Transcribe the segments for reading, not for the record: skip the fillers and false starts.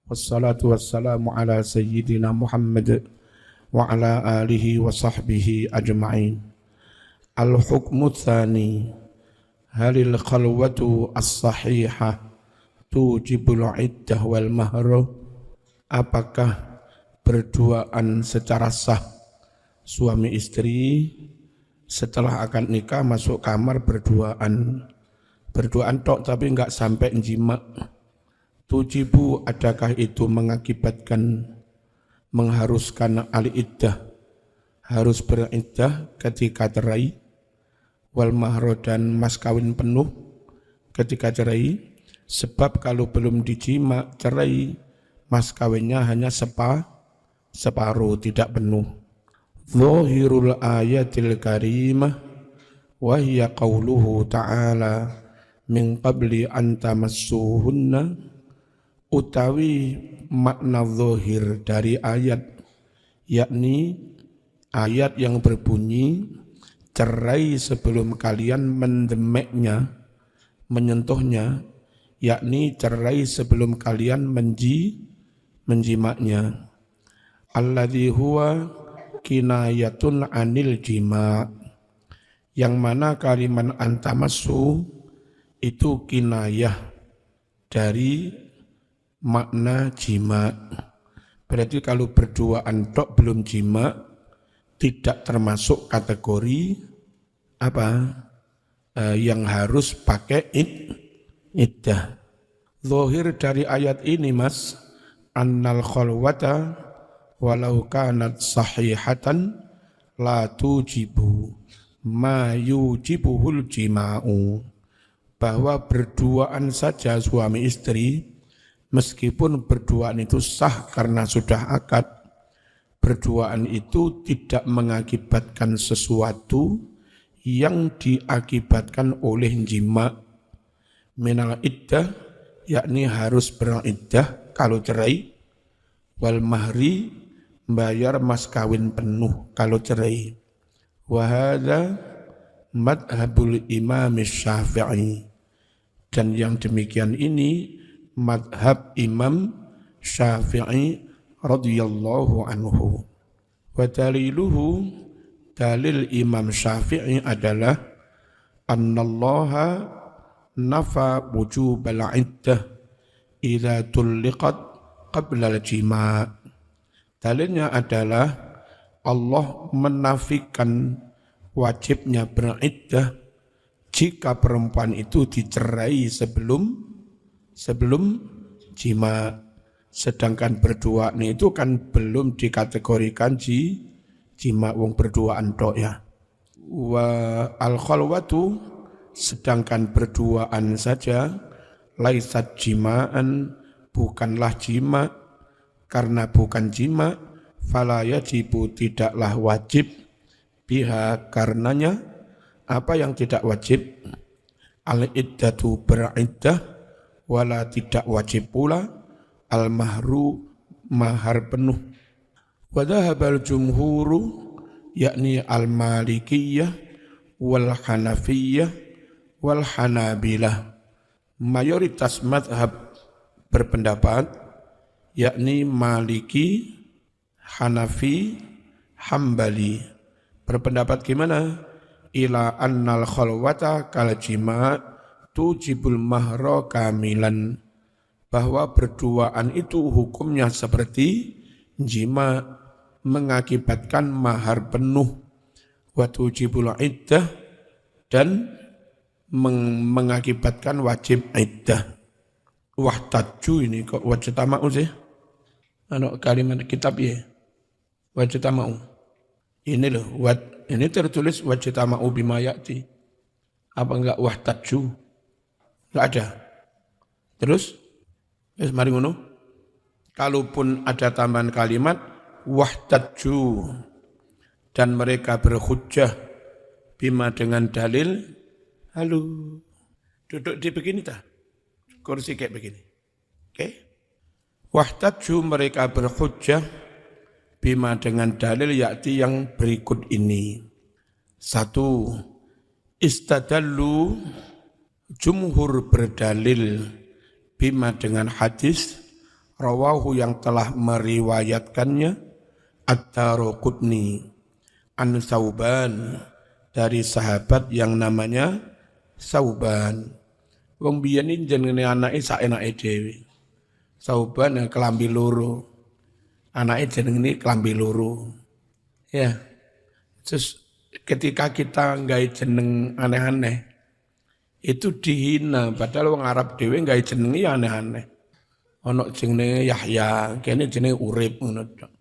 Wassalatu wassalamu ala sayyidina Muhammad wa ala alihi wa sahbihi ajma'in. Al-hukmu tsani, halil khalwatu as-sahihah tujibul iddah wal mahru. Apakah berduaan secara sah suami istri setelah akad nikah masuk kamar berduaan tok tapi enggak sampai jima? Tujibu, adakah itu mengakibatkan mengharuskan al-iddah, harus beriddah ketika cerai, wal mahru dan mas kawin penuh ketika cerai? Sebab kalau belum dijima cerai, mas kawinnya hanya separuh, tidak penuh. Zahirul ayatil karimah wa hiya qauluhu ta'ala min qabli an tamassuhunna. Utawi makna zahir dari ayat, yakni ayat yang berbunyi cerai sebelum kalian mendemeknya, menyentuhnya, yakni cerai sebelum kalian menjimaknya. Alladzi huwa kinayatun anil jima', yang mana kalimat antamassu itu kinayah dari makna jima. Berarti kalau berduaan tok belum jima tidak termasuk kategori yang harus pakai iddah. Zahir dari ayat ini mas, annal khalwata walau kanat sahihatan la tujibu ma yujibuhul jima'u, bahwa berduaan saja suami istri, meskipun berduaan itu sah karena sudah akad, berduaan itu tidak mengakibatkan sesuatu yang diakibatkan oleh jima. Minal iddah, yakni harus beriddah kalau cerai, wal mahri, bayar mas kawin penuh kalau cerai. Wa hadza madhabul Imam Syafi'i, dan yang demikian ini madhab Imam Syafi'i radhiyallahu anhu. Wa daliluhu, dalil Imam Syafi'i adalah annallaha nafa wujubal iddah idza tulliqat qabla al-jima'. Dalilnya adalah Allah menafikan wajibnya beriddah jika perempuan itu dicerai sebelum jima. Sedangkan berduaan itu kan belum dikategorikan jima, wong berduaan tok ya. Wa al-khalwatu, sedangkan berduaan saja, laisat jima'an, bukanlah jima. Karena bukan jima, fala yajibu, tidaklah wajib, biha, karenanya. Apa yang tidak wajib? Al-iddatu, beriddah, wala tidak wajib pula al-mahru, mahar penuh. Wa dhahabal jumhuru, yakni al-malikiyah wal hanafiyah wal hanabilah. Mayoritas madhab berpendapat, yakni Maliki, Hanafi, Hambali. Berpendapat gimana? Ila annal khalwata kal jima' tujibul mahra kamilan, bahwa berduaan itu hukumnya seperti jima, mengakibatkan mahar penuh. Wa tujibul iddah, dan mengakibatkan wajib iddah. Wahtaju, ini kok wajtama'u sih? Kalimat kitab ya, wajtama'u. Ini loh, ini tertulis wajtama'u bima ya'ti. Apa enggak wahtaju? Enggak ada. Terus, mari ngono. Kalaupun ada tambahan kalimat wahtaju, dan mereka berhujjah bima, dengan dalil. Halo, duduk di begini tak? Kursi kayak begini. Oke? Wahtaju, mereka berhujjah bima, dengan dalil yakti yang berikut ini. 1. Istadallu, jumhur berdalil bima, dengan hadis rawahu yang telah meriwayatkannya Ad-Daruqutni an Sauban dari sahabat yang namanya Sauban. Wong biyen iki jenenge anake saenake dhewe. Sauban yang kelambi loro. Anake jenenge kelambi loro. Ya. Terus ketika kita nggawe jeneng aneh-aneh itu dihina, padahal wong Arab dhewe nggawe jeneng ya aneh-aneh. Ana jenenge Yahya, kene jenenge Urip ngono tok.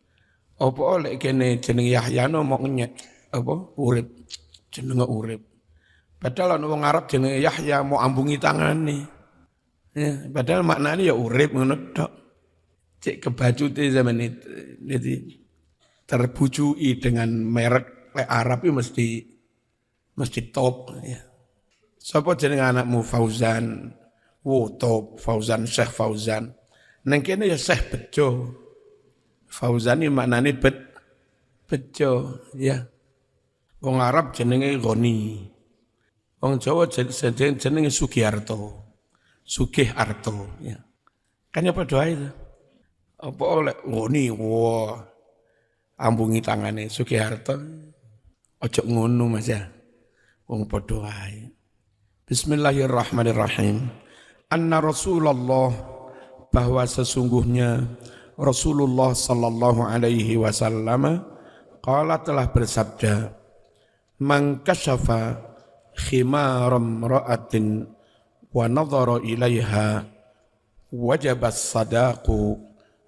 Apa oleh kene jeneng Yahya no mok nyek apa Urip, jenenge Urip. Padahal ana wong Arab jenenge Yahya mau ambungi tangane. Ya, padahal maknane ya Urip ngono tok. Cek kebacute zaman itu. Jadi terbujui dengan merek Arab itu mesti top ya. Sapa jeneng anakmu Fauzan? Wo top Fauzan, Syekh Fauzan. Nang kene ya Syekh Bejo. Fauzan iki maknane bejo ya. Wong Arab jenenge Ghani. Wong Jawa jenenge Sugiharto. Sugih Arto ya. Kan ya padha itu. Apa oleh Ghani wah ambungi tangane Sugiharto. Ojo ngono Mas ya. Wong padha wae. Bismillahirrahmanirrahim. Anna Rasulullah bahwa sesungguhnya Rasulullah sallallahu alaihi wasallam qala telah bersabda man kashafa khimaram ra'atin wa nadhara ilaiha wajaba as-sadaqu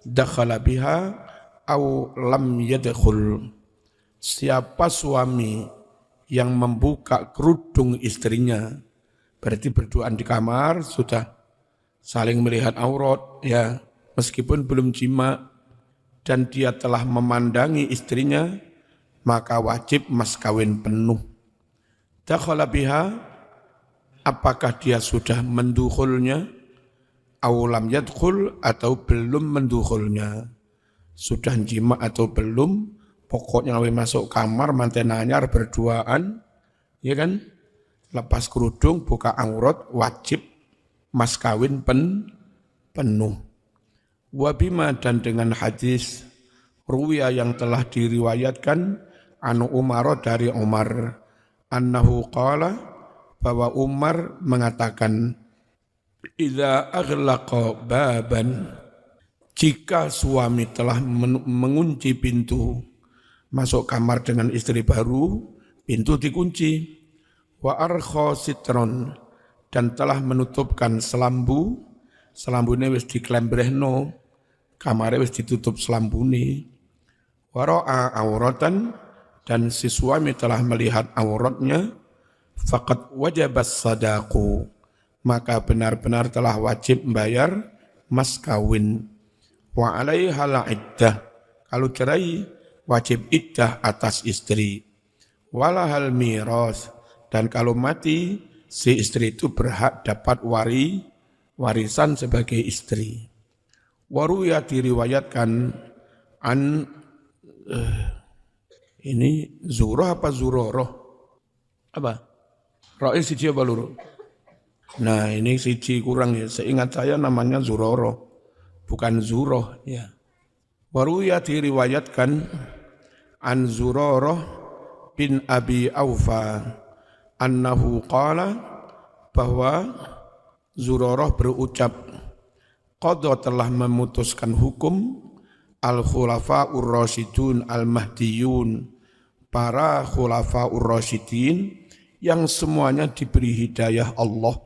dakhala biha aw lam yadkhul. Siapa suami yang membuka kerudung istrinya, berarti berduaan di kamar, sudah saling melihat aurat, ya meskipun belum jima, dan dia telah memandangi istrinya, maka wajib mas kawin penuh. Dakhala biha, apakah dia sudah mendukhulnya, aw lam yadkhul, atau belum mendukhulnya, sudah jima atau belum, pokoknya masuk kamar, manten anyar, berduaan, ya kan? Lepas kerudung, buka aurat, wajib mas kawin penuh. Wabima dan dengan hadis ruwiya yang telah diriwayatkan anu Umar dari Umar annahu qala bahwa Umar mengatakan idza aghlaqa baban jika suami telah mengunci pintu masuk kamar dengan istri baru, pintu dikunci. Wa arkha sitron dan telah menutupkan selambune wis diklembrehno, kamare wis ditutup selambune. Wa ra'a auratan dan si suami telah melihat auratnya, faqad wajabas sadaqu, maka benar-benar telah wajib membayar mas kawin. Wa alaiha iddah, kalau cerai wajib iddah atas istri. Walahal miras, dan kalau mati, si istri itu berhak dapat warisan sebagai istri. Waruya diriwayatkan an ini Zuroh apa Zuroroh? Apa? Ro'i siji apa luru? Nah ini siji kurang ya. Seingat saya namanya Zuroroh, bukan Zuroh ya. Waruya diriwayatkan an Zuroroh bin Abi Aufa annahu qala bahwa Zurarah berucap qadha telah memutuskan hukum al-khulafa'ur rasyidun al-mahdiyun, para khulafa'ur rasyidin yang semuanya diberi hidayah Allah,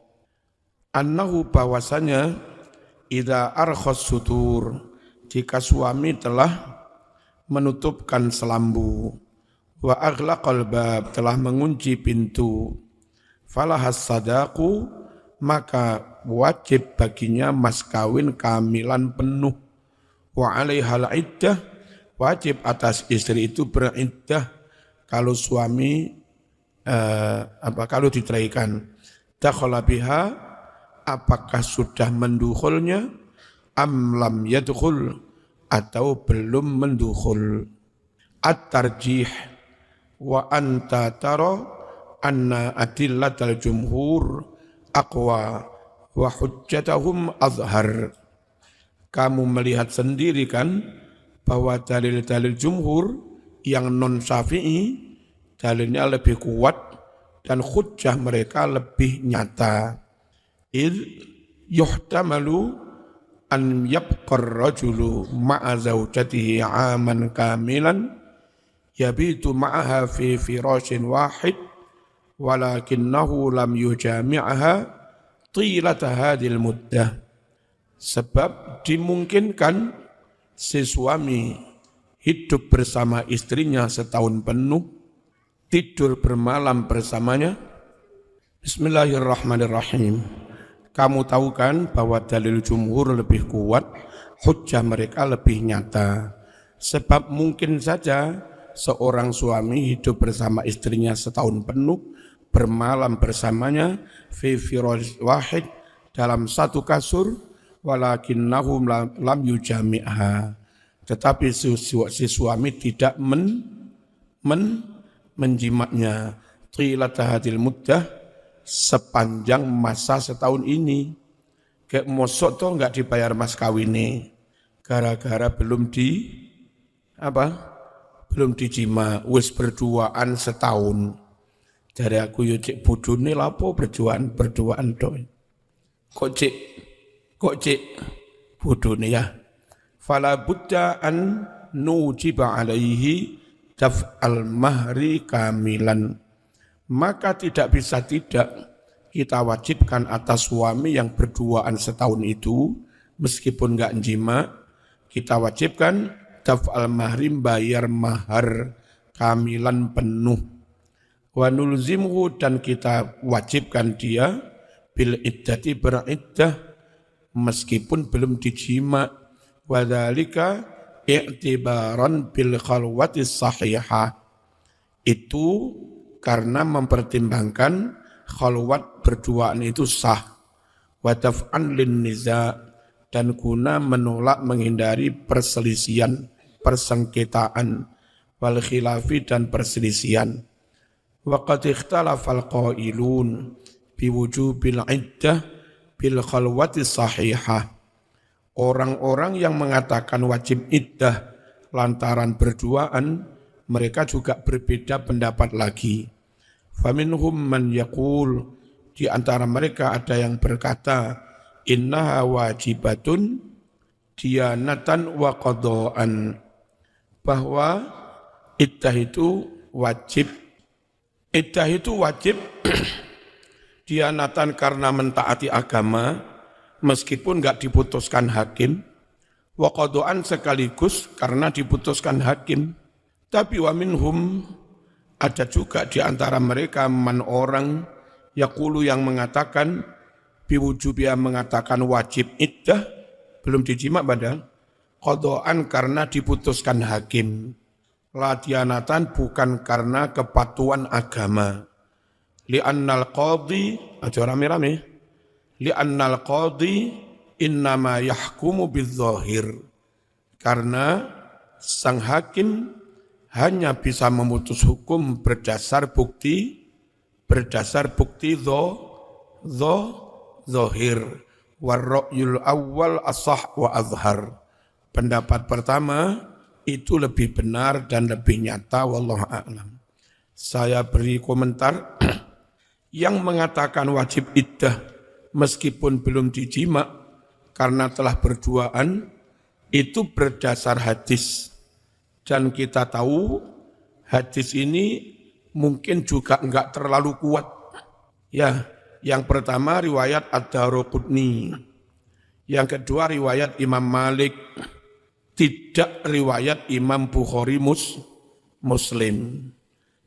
annahu bahwasanya idza arkhas sutur, jika suami telah menutupkan selambu, wa aghlaqal bab, telah mengunci pintu, falahas sadaqu, maka wajib baginya mas kawin kamilan penuh. Wa alaihal iddah, wajib atas istri itu beriddah kalau suami kalau diceraikan. Dakhala biha, apakah sudah mendukhulnya, am lam yadkhul, atau belum mendukhul. At-tarjih wa anta tara anna adillatal jumhur aqwa wa hujjatahum azhar. Kamu melihat sendiri kan bahwa dalil-dalil jumhur yang non syafi'i dalilnya lebih kuat dan hujjah mereka lebih nyata. Id yuhtamalu an yabqar rajulu ma'a zawjatihi 'aman kamilan yabitu ma'aha fi firashin wahid walakinnahu lam yujami'aha tilata hadhil muddah. Sebab dimungkinkan si suami hidup bersama istrinya setahun penuh, tidur bermalam bersamanya. Bismillahirrahmanirrahim. Kamu tahu kan bahwa dalil jumhur lebih kuat, hujjah mereka lebih nyata. Sebab mungkin saja seorang suami hidup bersama istrinya setahun penuh, bermalam bersamanya, fi firash wahid, dalam satu kasur, walakinnahum lam yujami'ha. Tetapi si suami tidak menjimatnya. Qilata hadil muddah, sepanjang masa setahun ini. Kayak mosok toh enggak dibayar mas kawinnya gara-gara belum dijima, wis berduaan setahun. Dari aku yo cek bodone lapo berduaan toh. Kok cek bodone ya. Fala budda an nujiba alaihi daf'al mahri kamilan. Maka tidak bisa tidak kita wajibkan atas suami yang berduaan setahun itu, meskipun enggak jima, kita wajibkan daf'al mahrim, bayar mahar kamilan penuh. Wa nulzimhu, dan kita wajibkan dia bil iddati, beriddah meskipun belum dijima. Wa dzalika i'tibaran bil khalwati sahihah. Itu karena mempertimbangkan khalwat berduaan itu sah. Wa daf'an lin niza', dan guna menolak menghindari perselisihan, persengketaan, wal khilafi, dan perselisihan. Wa qad ikhtalafal qailun bi wujubil iddah bil khalwati sahihah. Orang-orang yang mengatakan wajib iddah lantaran berduaan, mereka juga berbeda pendapat lagi. Faminhum man yaqul, di antara mereka ada yang berkata, innaha wajibatun diyanatan wa qadaan, bahwa iddah itu wajib. Iddah itu wajib diyanatan karena mentaati agama, meskipun enggak diputuskan hakim, wa qadaan sekaligus karena diputuskan hakim. Tapi wa minhum, ada juga di antara mereka man orang yaqulu, yang mengatakan biwujubiyah, mengatakan wajib iddah belum dijima padahal, qadaan karena diputuskan hakim, latihanatan bukan karena kepatuhan agama. Li'annal qadhi, aja rame-rame, li'annal qadhi innama yahkumu bidzahir, karena sang hakim hanya bisa memutus hukum berdasar bukti zahir. Warra'yul awal asah wa azhar. Pendapat pertama itu lebih benar dan lebih nyata, wallahu a'lam. Saya beri komentar. Yang mengatakan wajib iddah meskipun belum dijima karena telah berduaan, itu berdasar hadis. Dan kita tahu hadis ini mungkin juga enggak terlalu kuat. Ya, yang pertama riwayat Ad-Daruqutni. Yang kedua riwayat Imam Malik. Tidak riwayat Imam Bukhari Muslim.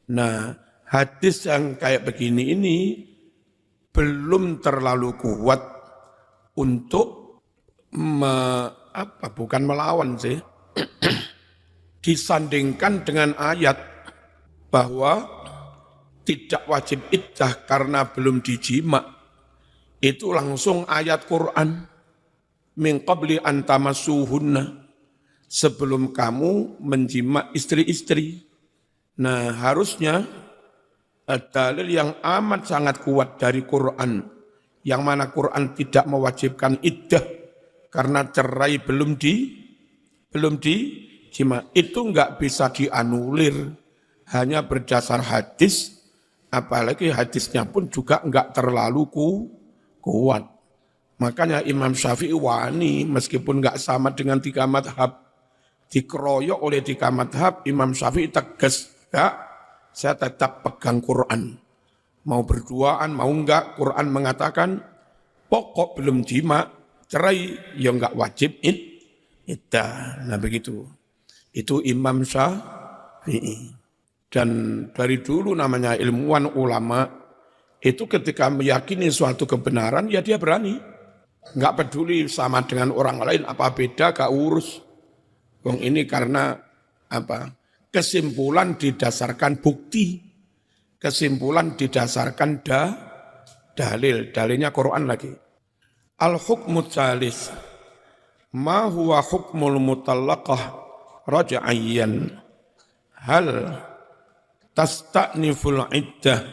Nah, hadis yang kayak begini ini belum terlalu kuat untuk bukan melawan sih. Disandingkan dengan ayat bahwa tidak wajib iddah karena belum dijima, itu langsung ayat Quran, min qabli an tamassuhunna, sebelum kamu menjima istri-istri. Nah, harusnya dalil yang amat sangat kuat dari Quran, yang mana Quran tidak mewajibkan iddah karena cerai belum di jima. Itu enggak bisa dianulir hanya berdasar hadis, apalagi hadisnya pun juga enggak terlalu kuat. Makanya Imam Syafi'i wani meskipun enggak sama dengan tiga madhab, dikeroyok oleh tiga madhab, Imam Syafi'i tegas, enggak, saya tetap pegang Quran. Mau berduaan, mau enggak, Quran mengatakan pokok belum jima, cerai, ya enggak wajib iddah. Nah begitu. Itu Imam Syafi'i. Dan dari dulu namanya ilmuwan ulama, itu ketika meyakini suatu kebenaran, ya dia berani. Enggak peduli sama dengan orang lain, apa beda, gak urus. Wong ini karena apa? Kesimpulan didasarkan bukti. Kesimpulan didasarkan dalil. Dalilnya Quran lagi. Al-hukmu tsalis. Ma huwa hukmul mutallaqah raj'iyyan. Hal tasta'niful iddah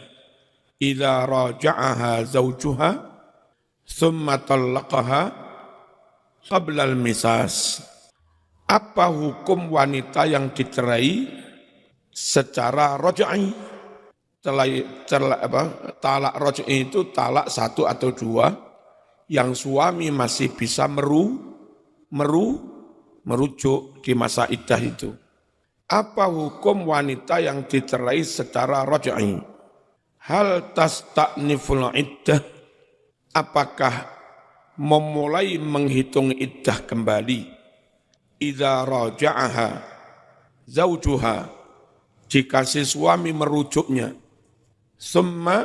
idza raja'aha zawjuha thumma talaqaha qabla al-misas. Apa hukum wanita yang dicerai secara raj'i? Talak raj'i itu talak satu atau dua yang suami masih bisa merujuk di masa iddah itu. Apa hukum wanita yang dicerai secara raj'i? Hal tasta'niful iddah? Apakah memulai menghitung iddah kembali? Idza raja'aha zaujuha, jika si suami merujuknya, summa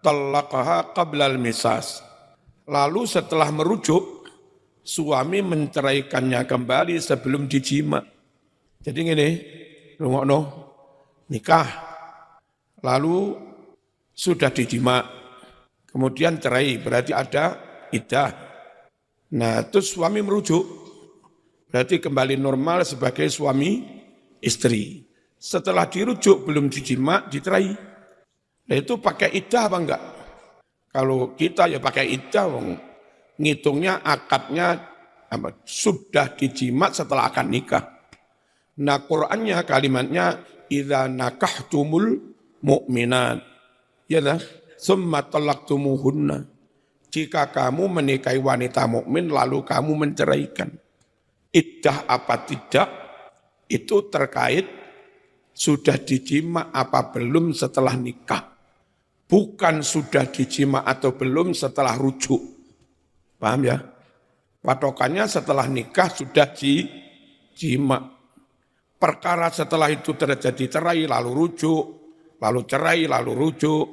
talaqaha qabla al-misas, lalu setelah merujuk suami menceraikannya kembali sebelum dijima. Jadi gini, rungokno, nikah, lalu sudah dijima, kemudian cerai, berarti ada iddah. Nah, terus suami merujuk, berarti kembali normal sebagai suami istri. Setelah dirujuk belum dijima, dicerai. Nah itu pakai iddah apa enggak? Kalau kita ya pakai iddah, ngitungnya akadnya sudah dijima setelah akad nikah. Nah Qur'annya kalimatnya idza nakahtumul mu'minat, ya dah, summa talaqtumuhunna. Jika kamu menikahi wanita mukmin lalu kamu menceraikan. Iddah apa tidak itu terkait sudah dijima apa belum setelah nikah. Bukan sudah dijima atau belum setelah rujuk. Paham ya? Patokannya setelah nikah sudah dijima. Perkara setelah itu terjadi cerai lalu rujuk, lalu cerai lalu rujuk,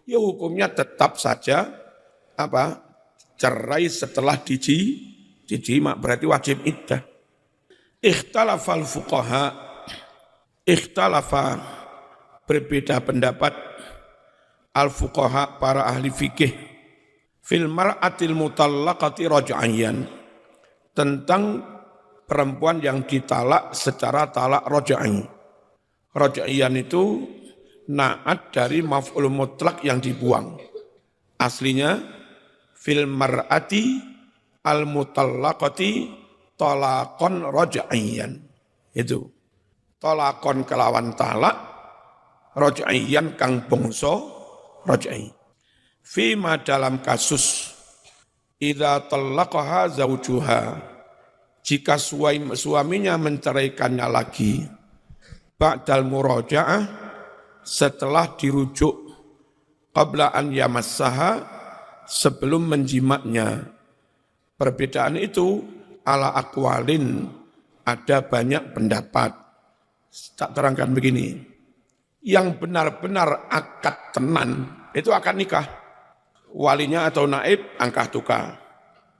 ya hukumnya tetap saja cerai setelah dijima, berarti wajib iddah. Ikhtalafal fuqaha, ikhtalafa berbeda pendapat al-fuqaha para ahli fikih fil mar'atil mutallaqati raj'iyyan, tentang perempuan yang ditalak secara talak raj'i. Raj'iyyan itu naat dari maf'ul mutlak yang dibuang. Aslinya fil mar'ati al-mutallaqati talaqan raj'iyyan. Itu talaqan kelawan talak, raj'iyyan kang bangsa raj'i. Fima dalam kasus idza talaqaha zaujuha, jika suaminya menceraikannya lagi, ba'dal muraja'ah, setelah dirujuk, qabla an yamassaha, sebelum menjimaknya. Perbedaan itu ala aqwalin, ada banyak pendapat. Tak terangkan begini, yang benar-benar akad tenan itu akad nikah. Walinya atau naib angkah tukar,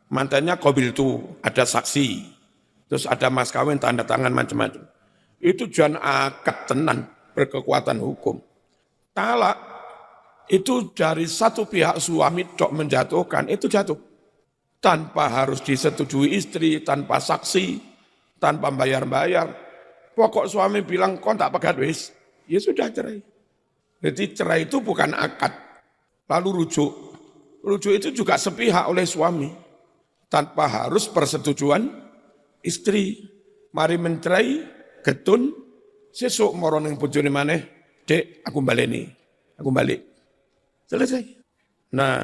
mantannya qabiltu, ada saksi, terus ada mas kawin, tanda tangan, macam-macam. Itu jangan akad tenan, berkekuatan hukum. Talak itu dari satu pihak suami tok menjatuhkan, itu jatuh. Tanpa harus disetujui istri, tanpa saksi, tanpa bayar-bayar. Pokok suami bilang, kau tak pegat wis, ya sudah cerai. Jadi cerai itu bukan akad. Lalu rujuk. Rujuk itu juga sepihak oleh suami. tanpa harus persetujuan istri. Mari mencerai, getun, sesuk moro ning bojone maneh, "Dek, aku balik." Selesai. Nah,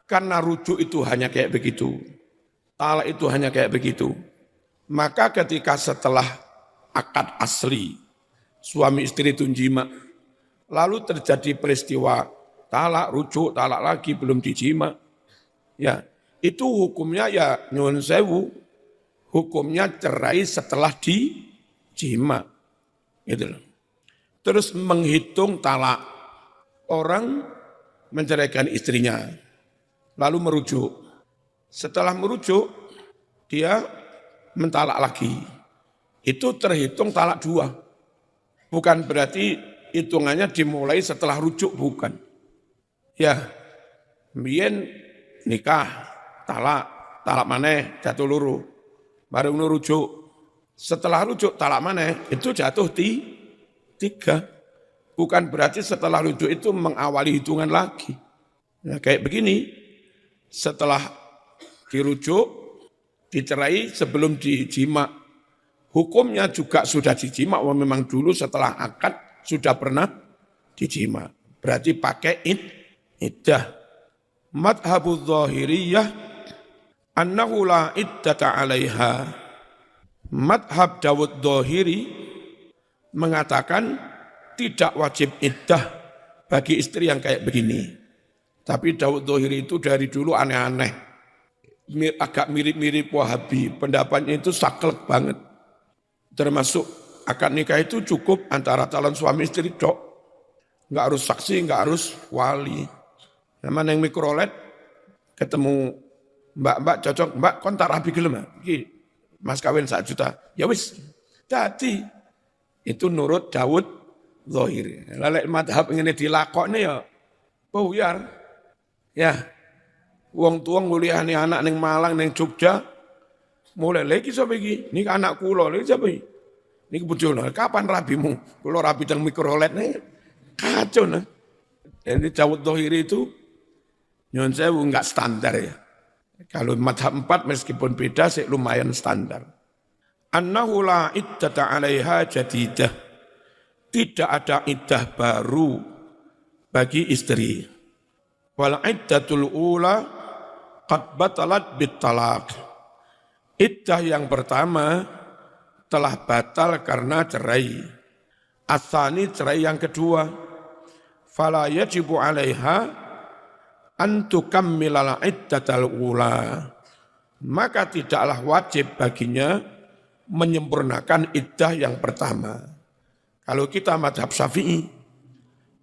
karena rujuk itu hanya kayak begitu, talak itu hanya kayak begitu, maka ketika setelah akad asli, suami istri itu jima, lalu terjadi peristiwa talak, rujuk, talak lagi, belum dijima, ya itu hukumnya ya nyuwun sewu, hukumnya cerai setelah dijima. Gitu loh. Terus menghitung talak. Orang menceraikan istrinya, lalu merujuk. Setelah merujuk, dia mentalak lagi. Itu terhitung talak 2. Bukan berarti hitungannya dimulai setelah rujuk, bukan. Ya, mbiyen nikah, talak maneh jatuh loro. Baru rujuk. Setelah rujuk talak maneh itu jatuh 3. Bukan berarti setelah rujuk itu mengawali hitungan lagi. Nah, kayak begini, setelah dirujuk, dicerai sebelum dijima, hukumnya juga sudah dijima, memang dulu setelah akad sudah pernah dijima. Berarti pakai iddah. Madhabul zahiriyah annahu la iddata 'alaiha. Madhab Dawud Dhahiri mengatakan tidak wajib iddah bagi istri yang kayak begini. Tapi Dawud Dhahiri itu dari dulu aneh-aneh. Agak mirip-mirip Wahabi. Pendapatnya itu saklek banget. Termasuk akad nikah itu cukup antara calon suami istri dok. Enggak harus saksi, enggak harus wali. Nama yang mikrolet ketemu mbak cocok, mbak kontak rapi gelem. Mas kawin 1 juta, ya wis, dadi itu nurut Dawud Dhahiri. Lalek madhab ngene dilakokne ya buyar. Ya, wong tuwa nguliahne anak ning Malang ning Jogja, mulai lagi sapa iki? Niki anak kula, lha sapa iki? Niki bojone, kapan rabimu? Kula rabi teng mikrolet nih, kacau nah. Jadi Dawud Dhahiri itu nyuwun sewu enggak standar ya. Kalau madhab 4 meskipun beda sih lumayan standar. Annahu la iddata 'alaiha jadidah. Tidak ada iddah baru bagi istri. Wal iddatul ula qad batalat bitalaq. Iddah yang pertama telah batal karena cerai. Asani cerai yang kedua. Fala yajibu 'alaiha antukammilal iddatal ula, maka tidaklah wajib baginya menyempurnakan iddah yang pertama. Kalau kita mazhab Syafi'i,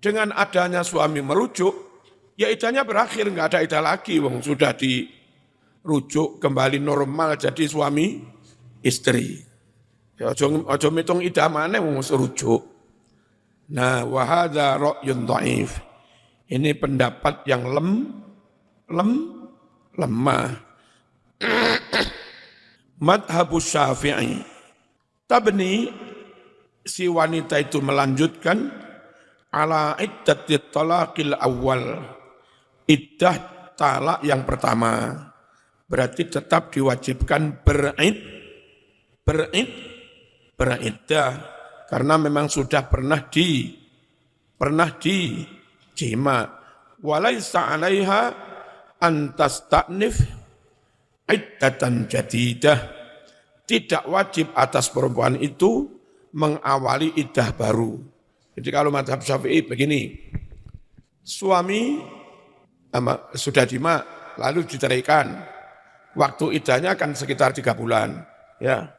dengan adanya suami merujuk, ya iddahnya berakhir, enggak ada iddah lagi, wong sudah dirujuk kembali normal jadi suami istri. Ya aja mitung iddah maneh wong rujuk. Nah, wa hadza ra'yun dhaif. Ini pendapat yang lemah. Madhabus Syafi'i. Tabni, si wanita itu melanjutkan ala iddatit talaqil awal. Iddah talak yang pertama. Berarti tetap diwajibkan beriddah karena memang sudah pernah dijima. Walaisa 'alaiha an tasta'nif iddatan jadidah. Tidak wajib atas perempuan itu mengawali iddah baru. Jadi kalau mazhab Syafi'i begini, suami sudah jima lalu diceraikan, waktu iddahnya kan sekitar 3 bulan. Ya,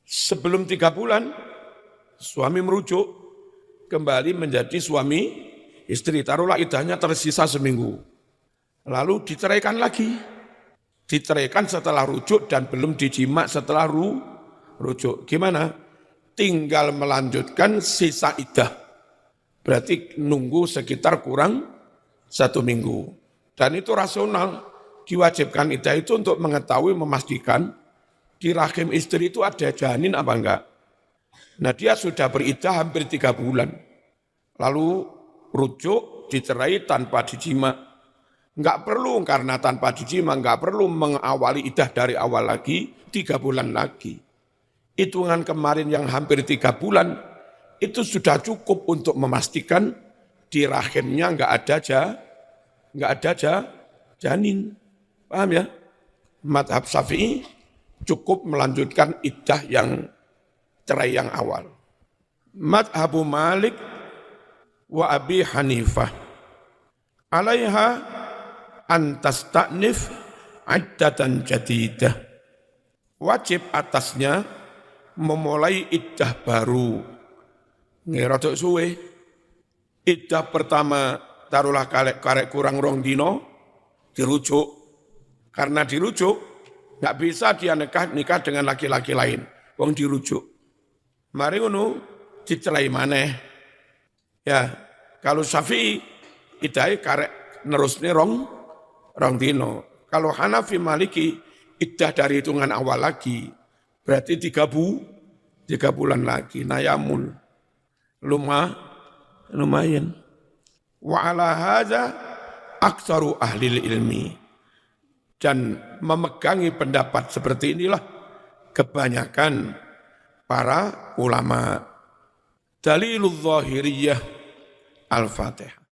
sebelum 3 bulan suami merujuk kembali menjadi suami istri, taruhlah iddahnya tersisa seminggu. Lalu diceraikan lagi. Diceraikan setelah rujuk dan belum dijima setelah rujuk. Gimana? Tinggal melanjutkan sisa iddah. Berarti nunggu sekitar kurang 1 minggu. Dan itu rasional. Diwajibkan iddah itu untuk mengetahui, memastikan di rahim istri itu ada janin apa enggak. Nah dia sudah beriddah hampir 3 bulan. Lalu rujuk, dicerai tanpa dijima. Enggak perlu karena tanpa dijima, enggak perlu mengawali iddah dari awal lagi, 3 bulan lagi. Hitungan kemarin yang hampir 3 bulan, itu sudah cukup untuk memastikan di rahimnya enggak ada janin. Paham ya? Madhab Syafi'i cukup melanjutkan iddah yang cerai yang awal. Madhabu Malik wa Abi Hanifah alaiha antas ta'nif iddatan jadidah. Wajib atasnya memulai iddah baru. Ngerotok suwe. Iddah pertama taruhlah karek kurang 2 dino dirujuk. Karena dirujuk enggak bisa dia nikah dengan laki-laki lain. Wong dirujuk. Mari ngono dicelai maneh. Ya, kalau Syafi'i iddahe karek nerusne 2 dino. Kalau Hanafi Maliki iddah dari hitungan awal lagi. Berarti 3 bulan lagi. Nayamun. Lumayan. Wa ala hadza aktsaru ahli ilmi. Dan memegangi pendapat seperti inilah kebanyakan para ulama. Dalilul zahiriyah Al-Fatihah.